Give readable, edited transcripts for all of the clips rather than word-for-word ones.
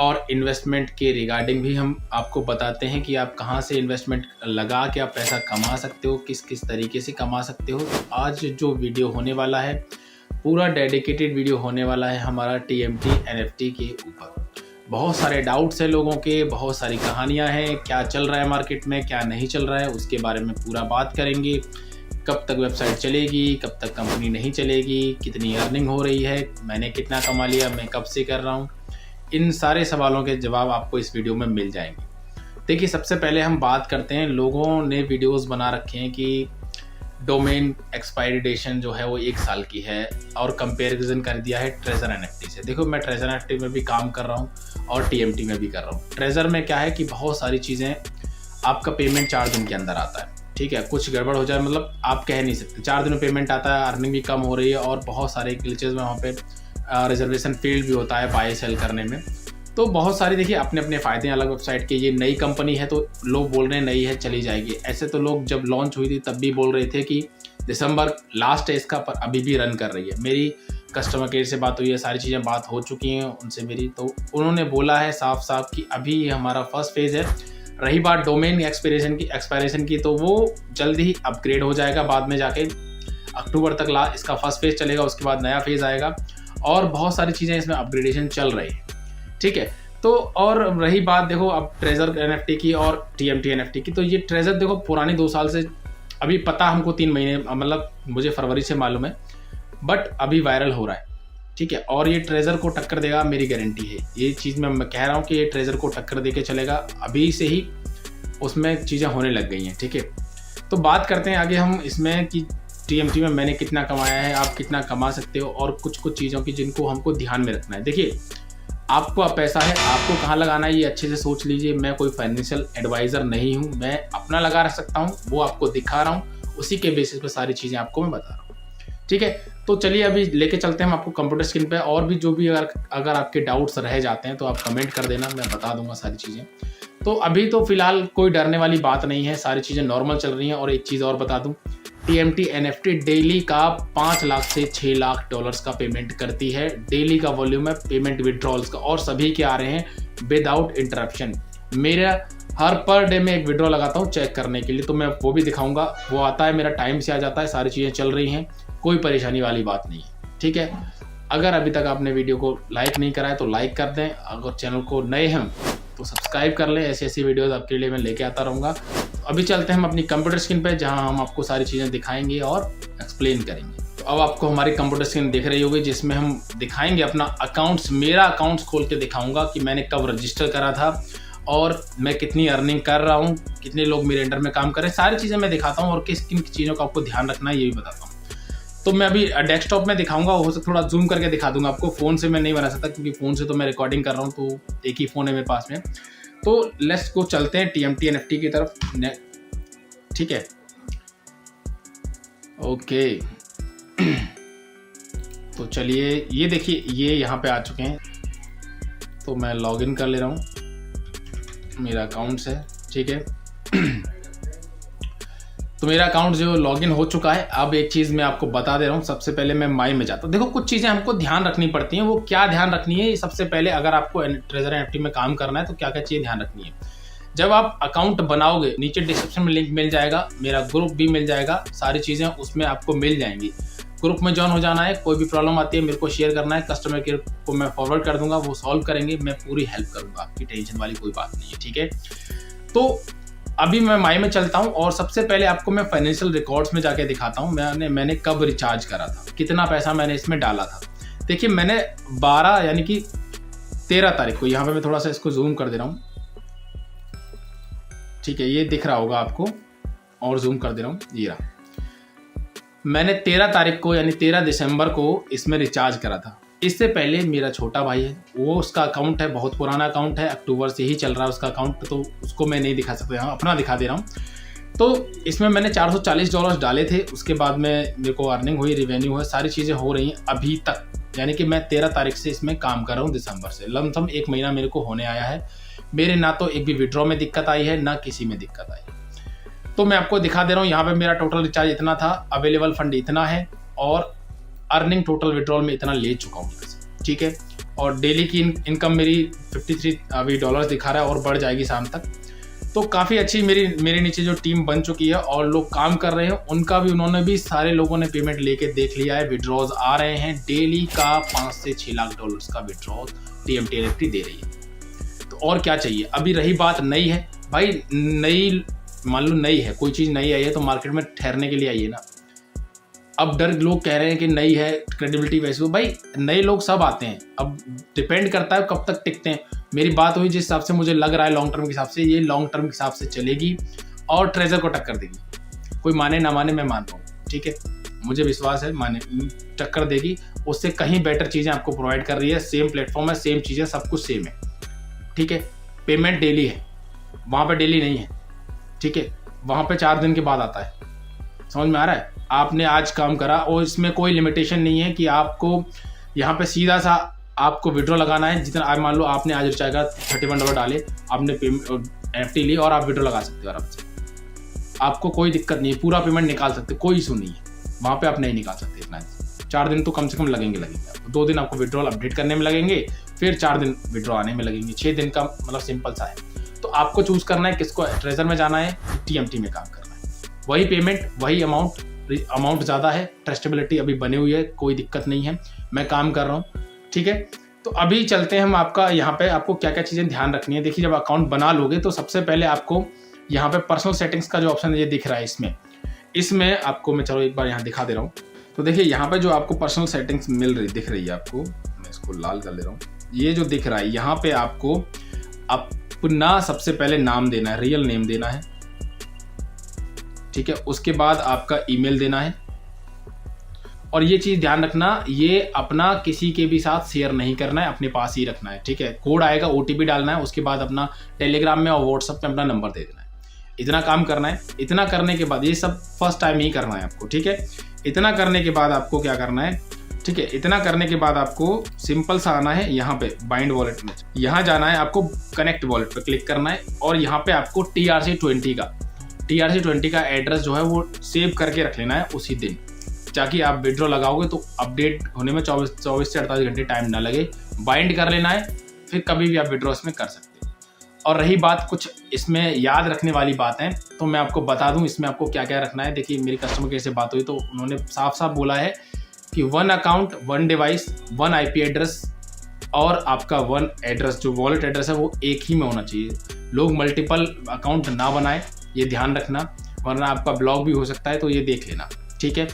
और इन्वेस्टमेंट के रिगार्डिंग भी हम आपको बताते हैं कि आप कहाँ से इन्वेस्टमेंट लगा के आप पैसा कमा सकते हो, किस किस तरीके से कमा सकते हो। तो आज जो वीडियो होने वाला है पूरा डेडिकेटेड वीडियो होने वाला है हमारा TMT NFT के ऊपर। बहुत सारे डाउट्स हैं लोगों के, बहुत सारी कहानियाँ हैं, क्या चल रहा है मार्केट में, क्या नहीं चल रहा है, उसके बारे में पूरा बात करेंगे। कब तक वेबसाइट चलेगी, कब तक कंपनी नहीं चलेगी, कितनी अर्निंग हो रही है, मैंने कितना कमा लिया, मैं कब से कर रहा हूँ, इन सारे सवालों के जवाब आपको इस वीडियो में मिल जाएंगे। देखिए, सबसे पहले हम बात करते हैं, लोगों ने वीडियोस बना रखे हैं कि डोमेन एक्सपायरी डेशन जो है वो 1 साल की है और कंपैरिजन कर दिया है ट्रेजर NFT से। देखो, मैं ट्रेजर NFT में भी काम कर रहा हूँ और TMT में भी कर रहा हूँ। ट्रेजर में क्या है कि बहुत सारी चीज़ें, आपका पेमेंट 4 दिन के अंदर आता है, ठीक है। कुछ गड़बड़ हो जाए मतलब आप कह नहीं सकते, 4 दिन में पेमेंट आता है, अर्निंग भी कम हो रही है और बहुत सारे ग्लिचेज में वहाँ पे रिजर्वेशन फील्ड भी होता है बाय सेल करने में। तो बहुत सारी, देखिए, अपने अपने फ़ायदे हैं अलग वेबसाइट के। ये नई कंपनी है तो लोग बोल रहे हैं नई है चली जाएगी, ऐसे तो लोग जब लॉन्च हुई थी तब भी बोल रहे थे कि दिसंबर लास्ट है इसका, पर अभी भी रन कर रही है। मेरी कस्टमर केयर से बात हुई है, सारी चीज़ें बात हो चुकी हैं उनसे मेरी, तो उन्होंने बोला है साफ साफ कि अभी ये हमारा फर्स्ट फेज़ है। रही बात डोमेन एक्सपायरेशन की तो वो जल्द ही अपग्रेड हो जाएगा, बाद में जाके अक्टूबर तक इसका फर्स्ट फेज़ चलेगा, उसके बाद नया फेज़ आएगा और बहुत सारी चीज़ें इसमें अपग्रेडेशन चल रही है, ठीक है। तो और रही बात, देखो, अब ट्रेजर NFT की और TMT NFT की, तो ये ट्रेजर देखो पुरानी 2 साल से, अभी पता हमको 3 महीने, मतलब मुझे फरवरी से मालूम है, बट अभी वायरल हो रहा है, ठीक है। और ये ट्रेजर को टक्कर देगा, मेरी गारंटी है। ये चीज़ मैं कह रहा हूँ कि ये ट्रेजर को टक्कर दे के चलेगा, अभी से ही उसमें चीज़ें होने लग गई हैं, ठीक है। तो बात करते हैं आगे हम इसमें कि TMT में मैंने कितना कमाया है, आप कितना कमा सकते हो, और कुछ चीज़ों की जिनको हमको ध्यान में रखना है। देखिए, आपको अब पैसा है, आपको कहाँ लगाना है ये अच्छे से सोच लीजिए। मैं कोई फाइनेंशियल एडवाइज़र नहीं हूँ, मैं अपना लगा रख सकता हूँ, वो आपको दिखा रहा हूँ, उसी के बेसिस पे सारी चीज़ें आपको मैं बता रहा हूँ, ठीक है। तो चलिए अभी लेके चलते हैं हम आपको कंप्यूटर स्क्रीन पे, और भी जो भी अगर आपके डाउट्स रह जाते हैं तो आप कमेंट कर देना, मैं बता दूंगा सारी चीज़ें। तो अभी तो फिलहाल कोई डरने वाली बात नहीं है, सारी चीज़ें नॉर्मल चल रही हैं। और एक चीज़ और बता दूँ, TMT NFT डेली का 5 लाख से 6 लाख डॉलर्स का पेमेंट करती है। डेली का वॉल्यूम है पेमेंट विड्रॉल्स का, और सभी के आ रहे हैं विदाउट इंटरप्शन। मेरा हर पर डे में एक विड्रॉ लगाता हूँ चेक करने के लिए, तो मैं वो भी दिखाऊंगा। वो आता है, मेरा टाइम से आ जाता है, सारी चीज़ें चल रही हैं, कोई परेशानी वाली बात नहीं है, ठीक है। अगर अभी तक आपने वीडियो को लाइक नहीं करा है तो लाइक कर दें, अगर चैनल को नए हैं तो सब्सक्राइब कर लें। ऐसी वीडियोज़ आपके लिए मैं लेके आता रहूँगा। अभी चलते हैं हम अपनी कंप्यूटर स्क्रीन पे, जहां हम आपको सारी चीज़ें दिखाएंगे और एक्सप्लेन करेंगे। तो अब आपको हमारी कंप्यूटर स्क्रीन दिख रही होगी, जिसमें हम दिखाएंगे अपना अकाउंट्स, मेरा अकाउंट्स खोल के दिखाऊंगा कि मैंने कब रजिस्टर करा था और मैं कितनी अर्निंग कर रहा हूँ, कितने लोग मेरे अंडर में काम कर रहे हैं, सारी चीज़ें मैं दिखाता हूँ और किस किन चीज़ों का आपको ध्यान रखना है ये भी बताता हूँ। तो मैं अभी डेस्कटॉप में दिखाऊंगा, हो सकता थोड़ा जूम करके दिखा दूंगा आपको, फ़ोन से मैं नहीं बना सकता क्योंकि फ़ोन से तो मैं रिकॉर्डिंग कर रहा हूँ, तो एक ही फ़ोन है मेरे पास में। तो लेट्स को चलते हैं TMT NFT की तरफ, ठीक है। ओके, तो चलिए, ये देखिए, ये यहाँ पे आ चुके हैं। तो मैं लॉगिन कर ले रहा हूँ, मेरा अकाउंट्स है, ठीक है। तो मेरा अकाउंट जो लॉगिन हो चुका है। अब एक चीज़ मैं आपको बता दे रहा हूँ, सबसे पहले मैं माई में जाता हूँ। देखो, कुछ चीज़ें हमको ध्यान रखनी पड़ती हैं, वो क्या ध्यान रखनी है, सबसे पहले अगर आपको ट्रेजर NFT में काम करना है तो क्या क्या चीज़ें ध्यान रखनी है। जब आप अकाउंट बनाओगे, नीचे डिस्क्रिप्शन में लिंक मिल जाएगा, मेरा ग्रुप भी मिल जाएगा, सारी चीज़ें उसमें आपको मिल जाएंगी। ग्रुप में ज्वाइन हो जाना है, कोई भी प्रॉब्लम आती है मेरे को शेयर करना है, कस्टमर केयर को मैं फॉरवर्ड कर दूंगा, वो सॉल्व करेंगे, मैं पूरी हेल्प करूंगा, आपकी टेंशन वाली कोई बात नहीं है, ठीक है। तो अभी मैं माई में चलता हूँ और सबसे पहले आपको मैं फाइनेंशियल रिकॉर्ड्स में जाके दिखाता हूँ मैंने कब रिचार्ज करा था, कितना पैसा मैंने इसमें डाला था। देखिए, मैंने 12 यानी कि 13 तारीख को, यहाँ पे मैं थोड़ा सा इसको जूम कर दे रहा हूँ, ठीक है, ये दिख रहा होगा आपको, और जूम कर दे रहा हूँ, ये रहा। मैंने 13 तारीख को यानी 13 दिसंबर को इसमें रिचार्ज करा था। इससे पहले मेरा छोटा भाई है, वो उसका अकाउंट है, बहुत पुराना अकाउंट है, अक्टूबर से ही चल रहा है उसका अकाउंट, तो उसको मैं नहीं दिखा सकता, अपना दिखा दे रहा हूँ। तो इसमें मैंने $440 डाले थे, उसके बाद में मेरे को अर्निंग हुई, रिवेन्यू हुआ, सारी चीज़ें हो रही हैं अभी तक। यानी कि मैं 13 तारीख से इसमें काम कर रहा हूँ, दिसंबर से लमसम 1 महीना मेरे को होने आया है। मेरे ना तो एक भी विड्रॉ में दिक्कत आई है, ना किसी में दिक्कत आई है। तो मैं आपको दिखा दे रहा हूँ, यहाँ पे मेरा टोटल रिचार्ज इतना था, अवेलेबल फंड इतना है, और अर्निंग टोटल विड्रॉल में इतना ले चुका हूँ, ठीक है। और डेली की इनकम मेरी 53 अभी डॉलर्स दिखा रहा है और बढ़ जाएगी शाम तक। तो काफ़ी अच्छी मेरे नीचे जो टीम बन चुकी है और लोग काम कर रहे हैं, उनका भी उन्होंने भी सारे लोगों ने पेमेंट लेके देख लिया है। विड्रॉज आ रहे हैं डेली का 5 से 6 लाख डॉलर्स का विड्रॉज TMT इलेक्ट्रिक दे रही है। तो और क्या चाहिए। अभी रही बात नई है भाई, नई मान लो नई है, कोई चीज़ नई आई है तो मार्केट में ठहरने के लिए आई है ना। अब डर लोग कह रहे हैं कि नई है, क्रेडिबिलिटी वैसे, भाई नए लोग सब आते हैं, अब डिपेंड करता है कब तक टिकते हैं। मेरी बात हुई जिस हिसाब से मुझे लग रहा है लॉन्ग टर्म के हिसाब से, ये लॉन्ग टर्म के हिसाब से चलेगी और ट्रेजर को टक्कर देगी। कोई माने ना माने, मैं मान रहा हूँ, ठीक है, मुझे विश्वास है माने टक्कर देगी। उससे कहीं बेटर चीज़ें आपको प्रोवाइड कर रही है, सेम प्लेटफॉर्म है, सेम चीज़ें, सब कुछ सेम है, ठीक है। पेमेंट डेली है, वहाँ पर डेली नहीं है, ठीक है, वहाँ पर 4 दिन के बाद आता है। समझ में आ रहा है। आपने आज काम करा और इसमें कोई लिमिटेशन नहीं है कि आपको यहाँ पे सीधा सा आपको विड्रॉ लगाना है। जितना आप मान लो आपने आज रिचार्ज का $31 डाले, आपने NFT ली और आप विड्रॉ लगा सकते हो आराम से, आपको कोई दिक्कत नहीं है, पूरा पेमेंट निकाल सकते, कोई इशू नहीं है। वहाँ पे आप नहीं निकाल सकते इतना। 4 दिन तो कम से कम लगेंगे आपको। 2 दिन आपको विड्रॉल अपडेट करने में लगेंगे, फिर 4 दिन विड्रॉ आने में लगेंगे। 6 दिन का मतलब सिंपल सा है। तो आपको चूज करना है किसको, ट्रेजर में जाना है, TMT में काम करना है। वही पेमेंट, वही अमाउंट ज़्यादा है, ट्रस्टेबिलिटी अभी बनी हुई है, कोई दिक्कत नहीं है, मैं काम कर रहा हूँ, ठीक है। तो अभी चलते हैं हम आपका यहाँ पे आपको क्या क्या चीज़ें ध्यान रखनी है। देखिए, जब अकाउंट बना लोगे तो सबसे पहले आपको यहाँ पे पर्सनल सेटिंग्स का जो ऑप्शन है ये दिख रहा है। इसमें आपको मैं चलो एक बार यहाँ दिखा दे रहा हूँ। तो देखिए यहाँ पे जो आपको पर्सनल सेटिंग्स दिख रही है आपको, मैं इसको लाल कर ले रहा हूँ। ये जो दिख रहा है यहाँ पे आपको अपना सबसे पहले नाम देना है, रियल नेम देना है, ठीक है। उसके बाद आपका ईमेल देना है। और ये चीज़ ध्यान रखना, ये अपना किसी के भी साथ शेयर नहीं करना है, अपने पास ही रखना है, ठीक है। कोड आएगा, OTP डालना है, उसके बाद अपना टेलीग्राम में और व्हाट्सएप पे अपना नंबर दे देना है। इतना काम करना है। इतना करने के बाद, ये सब फर्स्ट टाइम ही करना है आपको, ठीक है। इतना करने के बाद आपको क्या करना है, ठीक है। इतना करने के बाद आपको सिंपल सा आना है यहाँ पे बाइंड वॉलेट में, यहाँ जाना है, आपको कनेक्ट वॉलेट पे क्लिक करना है और यहाँ पे आपको TRC20 का एड्रेस जो है वो सेव करके रख लेना है उसी दिन, ताकि आप विड्रॉ लगाओगे तो अपडेट होने में 24 से 48 घंटे टाइम ना लगे। बाइंड कर लेना है, फिर कभी भी आप विड्रॉ इसमें कर सकते हो। और रही बात कुछ इसमें याद रखने वाली बात है, तो मैं आपको बता दूं इसमें आपको क्या क्या रखना है। देखिए, मेरी कस्टमर केयर से बात हुई तो उन्होंने साफ साफ बोला है कि 1 अकाउंट 1 डिवाइस 1 IP एड्रेस और आपका 1 एड्रेस जो वॉलेट एड्रेस है वो एक ही में होना चाहिए। लोग मल्टीपल अकाउंट ना बनाए, ये ध्यान रखना, वरना आपका ब्लॉक भी हो सकता है, तो ये देख लेना, ठीक है।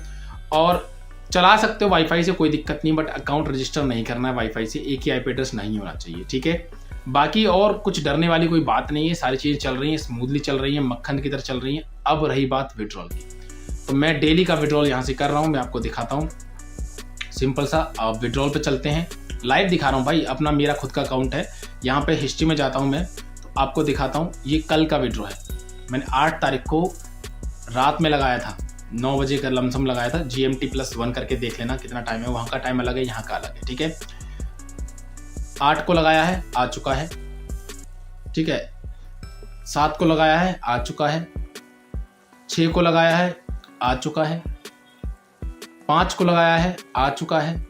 और चला सकते हो वाईफाई से, कोई दिक्कत नहीं, बट अकाउंट रजिस्टर नहीं करना है वाईफाई से, एक ही IP एड्रेस नहीं होना चाहिए, ठीक है। बाकी और कुछ डरने वाली कोई बात नहीं है, सारी चीज़ें चल रही हैं, स्मूथली चल रही हैं, मक्खन की तरह चल रही हैं। अब रही बात विड्रॉल की, तो मैं डेली का विड्रॉल यहाँ से कर रहा हूँ, मैं आपको दिखाता हूँ सिंपल सा। अब विड्रॉल पे चलते हैं, लाइव दिखा रहा हूँ भाई, अपना मेरा खुद का अकाउंट है। यहाँ पे हिस्ट्री में जाता हूँ मैं, तो आपको दिखाता हूँ। ये कल का विड्रॉ है, मैंने 8 तारीख को रात में लगाया था, 9 बजे का लमसम लगाया था। GMT+1 करके देख लेना कितना टाइम है, वहाँ का टाइम अलग है, यहाँ का अलग है, ठीक है। 8 को लगाया है, आ चुका है, ठीक है। 7 को लगाया है, आ चुका है। 6 को लगाया है, आ चुका है। 5 को लगाया है, आ चुका है।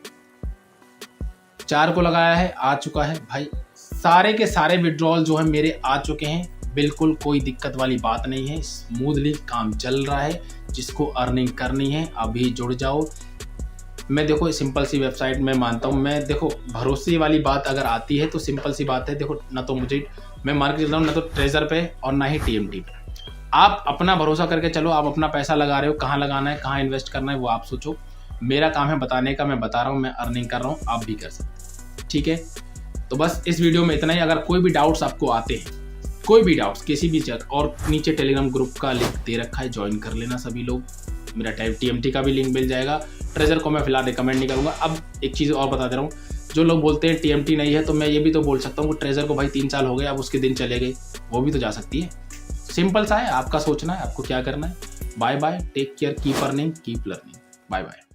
4 को लगाया है, आ चुका है। भाई सारे के सारे विड्रॉल जो है मेरे आ चुके हैं, बिल्कुल कोई दिक्कत वाली बात नहीं है, स्मूथली काम चल रहा है। जिसको अर्निंग करनी है अभी जुड़ जाओ। मैं देखो सिंपल सी वेबसाइट में मानता हूँ, मैं देखो भरोसे वाली बात अगर आती है तो सिंपल सी बात है, देखो ना तो मैं मान के चल रहा हूँ ना तो ट्रेजर पे और ना ही TMT पे। आप अपना भरोसा करके चलो, आप अपना पैसा लगा रहे हो, कहाँ लगाना है, कहाँ इन्वेस्ट करना है वो आप सोचो। मेरा काम है बताने का, मैं बता रहा हूँ, मैं अर्निंग कर रहा हूँ, आप भी कर सकते, ठीक है। तो बस इस वीडियो में इतना ही। अगर कोई भी डाउट्स आपको आते हैं, कोई भी डाउट्स किसी भी जगह, और नीचे टेलीग्राम ग्रुप का लिंक दे रखा है, ज्वाइन कर लेना सभी लोग। मेरा TMT का भी लिंक मिल जाएगा। ट्रेजर को मैं फिलहाल रिकमेंड नहीं करूँगा। अब एक चीज़ और बता दे रहा हूँ, जो लोग बोलते हैं TMT नहीं है, तो मैं ये भी तो बोल सकता हूँ कि ट्रेजर को भाई 3 साल हो गए, अब उसके दिन चले गए, वो भी तो जा सकती है। सिंपल सा है, आपका सोचना है आपको क्या करना है। Bye bye, take care, keep earning, keep learning, bye bye.